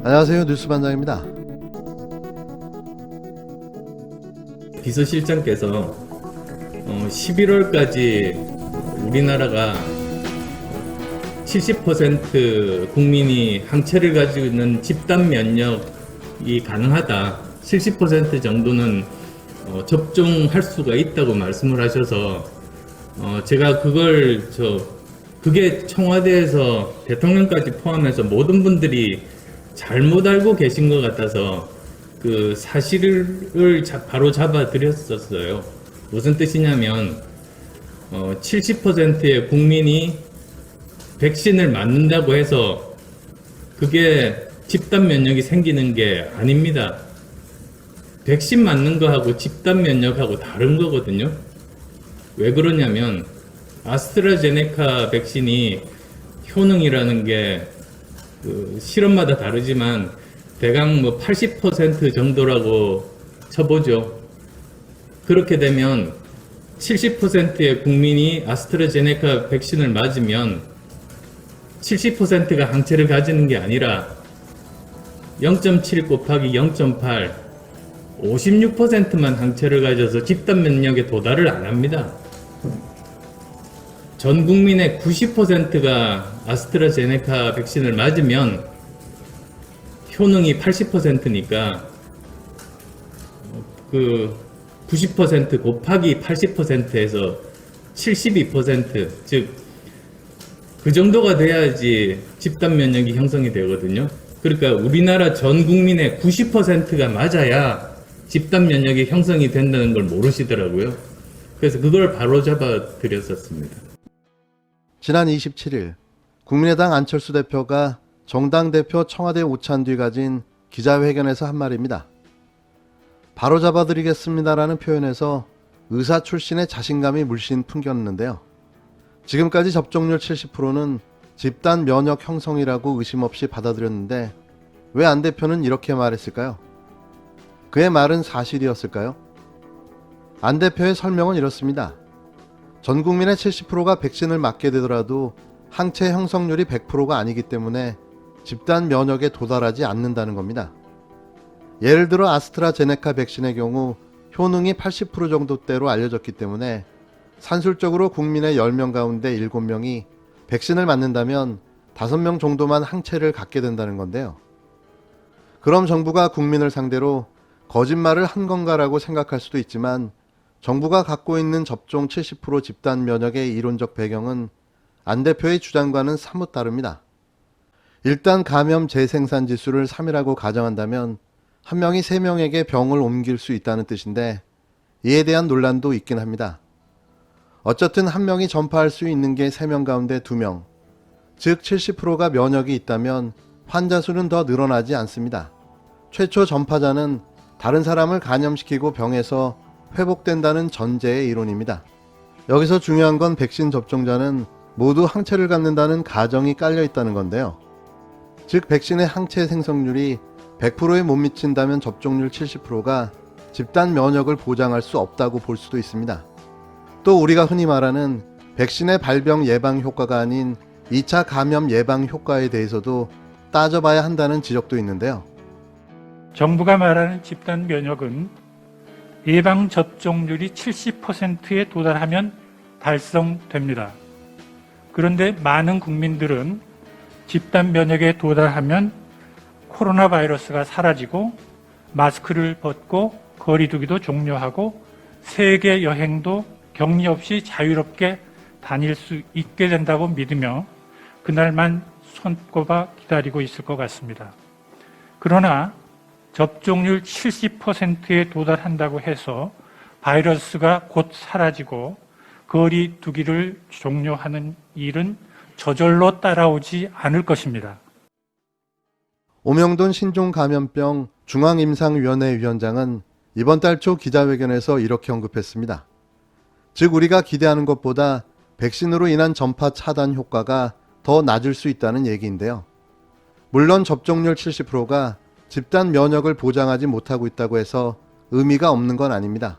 안녕하세요. 뉴스반장입니다. 비서실장께서 11월까지 우리나라가 70% 국민이 항체를 가지고 있는 집단 면역이 가능하다. 70% 정도는 접종할 수가 있다고 말씀을 하셔서 제가 그게 청와대에서 대통령까지 포함해서 모든 분들이 잘못 알고 계신 것 같아서 그 사실을 바로 잡아 드렸었어요. 무슨 뜻이냐면 70%의 국민이 백신을 맞는다고 해서 그게 집단 면역이 생기는 게 아닙니다. 백신 맞는 거하고 집단 면역하고 다른 거거든요. 왜 그러냐면 아스트라제네카 백신이 효능이라는 게 그 실험마다 다르지만 대강 80% 정도라고 쳐보죠. 그렇게 되면 70%의 국민이 아스트라제네카 백신을 맞으면 70%가 항체를 가지는 게 아니라 0.7 곱하기 0.8 56%만 항체를 가져서 집단 면역에 도달을 안 합니다. 전 국민의 90%가 아스트라제네카 백신을 맞으면 효능이 80%니까 그 90% 곱하기 80%에서 72%, 즉 그 정도가 돼야지 집단 면역이 형성이 되거든요. 그러니까 우리나라 전 국민의 90%가 맞아야 집단 면역이 형성이 된다는 걸 모르시더라고요. 그래서 그걸 바로잡아 드렸었습니다. 지난 27일 국민의당 안철수 대표가 정당 대표 청와대 오찬 뒤 가진 기자회견에서 한 말입니다. 바로 잡아드리겠습니다라는 표현에서 의사 출신의 자신감이 물씬 풍겼는데요. 지금까지 접종률 70%는 집단 면역 형성이라고 의심 없이 받아들였는데 왜 안 대표는 이렇게 말했을까요? 그의 말은 사실이었을까요? 안 대표의 설명은 이렇습니다. 전 국민의 70%가 백신을 맞게 되더라도 항체 형성률이 100%가 아니기 때문에 집단 면역에 도달하지 않는다는 겁니다. 예를 들어 아스트라제네카 백신의 경우 효능이 80% 정도대로 알려졌기 때문에 산술적으로 국민의 10명 가운데 7명이 백신을 맞는다면 5명 정도만 항체를 갖게 된다는 건데요. 그럼 정부가 국민을 상대로 거짓말을 한 건가라고 생각할 수도 있지만 정부가 갖고 있는 접종 70% 집단 면역의 이론적 배경은 안 대표의 주장과는 사뭇 다릅니다. 일단 감염 재생산 지수를 3이라고 가정한다면 한 명이 3명에게 병을 옮길 수 있다는 뜻인데 이에 대한 논란도 있긴 합니다. 어쨌든 한 명이 전파할 수 있는 게 3명 가운데 2명, 즉 70%가 면역이 있다면 환자 수는 더 늘어나지 않습니다. 최초 전파자는 다른 사람을 감염시키고 병에서 회복된다는 전제의 이론입니다. 여기서 중요한 건 백신 접종자는 모두 항체를 갖는다는 가정이 깔려 있다는 건데요. 즉 백신의 항체 생성률이 100%에 못 미친다면 접종률 70%가 집단 면역을 보장할 수 없다고 볼 수도 있습니다. 또 우리가 흔히 말하는 백신의 발병 예방 효과가 아닌 2차 감염 예방 효과에 대해서도 따져봐야 한다는 지적도 있는데요. 정부가 말하는 집단 면역은 예방 접종률이 70%에 도달하면 달성됩니다. 그런데 많은 국민들은 집단 면역에 도달하면 코로나 바이러스가 사라지고 마스크를 벗고 거리 두기도 종료하고 세계 여행도 격리 없이 자유롭게 다닐 수 있게 된다고 믿으며 그날만 손꼽아 기다리고 있을 것 같습니다. 그러나 접종률 70%에 도달한다고 해서 바이러스가 곧 사라지고 거리 두기를 종료하는 일은 저절로 따라오지 않을 것입니다. 오명돈 신종감염병 중앙임상위원회 위원장은 이번 달 초 기자회견에서 이렇게 언급했습니다. 즉 우리가 기대하는 것보다 백신으로 인한 전파 차단 효과가 더 낮을 수 있다는 얘기인데요. 물론 접종률 70%가 집단 면역을 보장하지 못하고 있다고 해서 의미가 없는 건 아닙니다.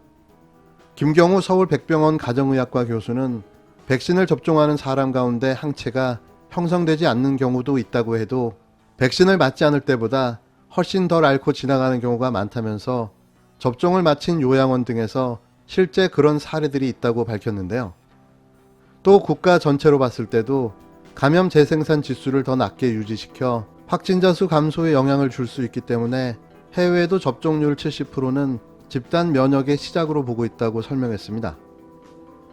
김경우 서울백병원 가정의학과 교수는 백신을 접종하는 사람 가운데 항체가 형성되지 않는 경우도 있다고 해도 백신을 맞지 않을 때보다 훨씬 덜 앓고 지나가는 경우가 많다면서 접종을 마친 요양원 등에서 실제 그런 사례들이 있다고 밝혔는데요. 또 국가 전체로 봤을 때도 감염 재생산 지수를 더 낮게 유지시켜 확진자 수 감소에 영향을 줄 수 있기 때문에 해외에도 접종률 70%는 집단 면역의 시작으로 보고 있다고 설명했습니다.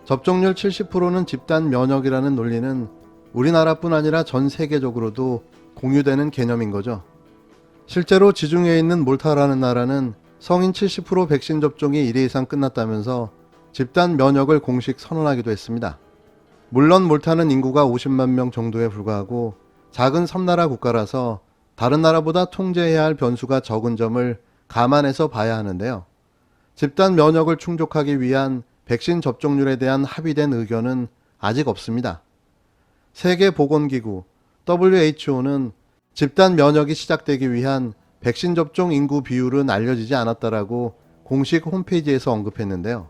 접종률 70%는 집단 면역이라는 논리는 우리나라뿐 아니라 전 세계적으로도 공유되는 개념인 거죠. 실제로 지중해에 있는 몰타라는 나라는 성인 70% 백신 접종이 1회 이상 끝났다면서 집단 면역을 공식 선언하기도 했습니다. 물론 몰타는 인구가 50만 명 정도에 불과하고 작은 섬나라 국가라서 다른 나라보다 통제해야 할 변수가 적은 점을 감안해서 봐야 하는데요. 집단 면역을 충족하기 위한 백신 접종률에 대한 합의된 의견은 아직 없습니다. 세계보건기구 WHO는 집단 면역이 시작되기 위한 백신 접종 인구 비율은 알려지지 않았다라고 공식 홈페이지에서 언급했는데요.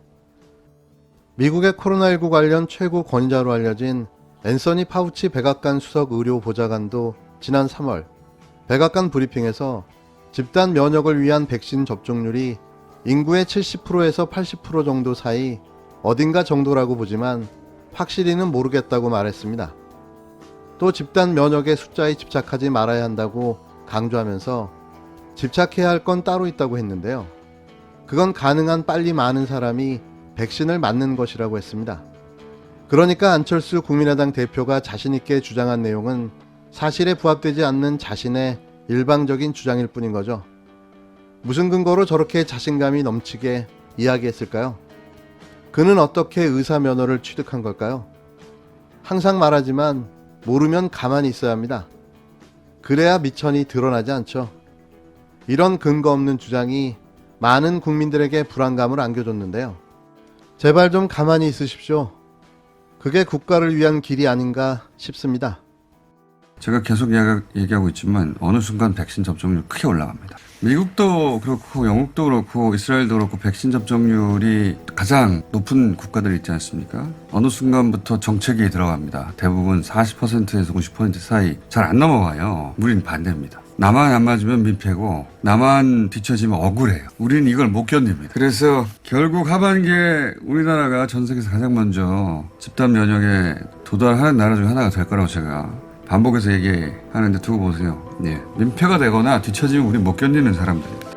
미국의 코로나19 관련 최고 권위자로 알려진 앤서니 파우치 백악관 수석 의료 보좌관도 지난 3월 백악관 브리핑에서 집단 면역을 위한 백신 접종률이 인구의 70%에서 80% 정도 사이 어딘가 정도라고 보지만 확실히는 모르겠다고 말했습니다. 또 집단 면역의 숫자에 집착하지 말아야 한다고 강조하면서 집착해야 할 건 따로 있다고 했는데요. 그건 가능한 빨리 많은 사람이 백신을 맞는 것이라고 했습니다. 그러니까 안철수 국민의당 대표가 자신있게 주장한 내용은 사실에 부합되지 않는 자신의 일방적인 주장일 뿐인 거죠. 무슨 근거로 저렇게 자신감이 넘치게 이야기했을까요? 그는 어떻게 의사 면허를 취득한 걸까요? 항상 말하지만 모르면 가만히 있어야 합니다. 그래야 미천이 드러나지 않죠. 이런 근거 없는 주장이 많은 국민들에게 불안감을 안겨줬는데요. 제발 좀 가만히 있으십시오. 그게 국가를 위한 길이 아닌가 싶습니다. 제가 계속 얘기하고 있지만 어느 순간 백신 접종률 크게 올라갑니다. 미국도 그렇고 영국도 그렇고 이스라엘도 그렇고 백신 접종률이 가장 높은 국가들이 있지 않습니까? 어느 순간부터 정책이 들어갑니다. 대부분 40%에서 50% 사이 잘 안 넘어가요. 우린 반대입니다. 나만 안 맞으면 민폐고 나만 뒤처지면 억울해요. 우리는 이걸 못 견딥니다. 그래서 결국 하반기에 우리나라가 전 세계에서 가장 먼저 집단 면역에 도달하는 나라 중 하나가 될 거라고 제가 반복해서 얘기하는데 두고 보세요. 예. 민폐가 되거나 뒤처지면 우리 못 견디는 사람들이에요.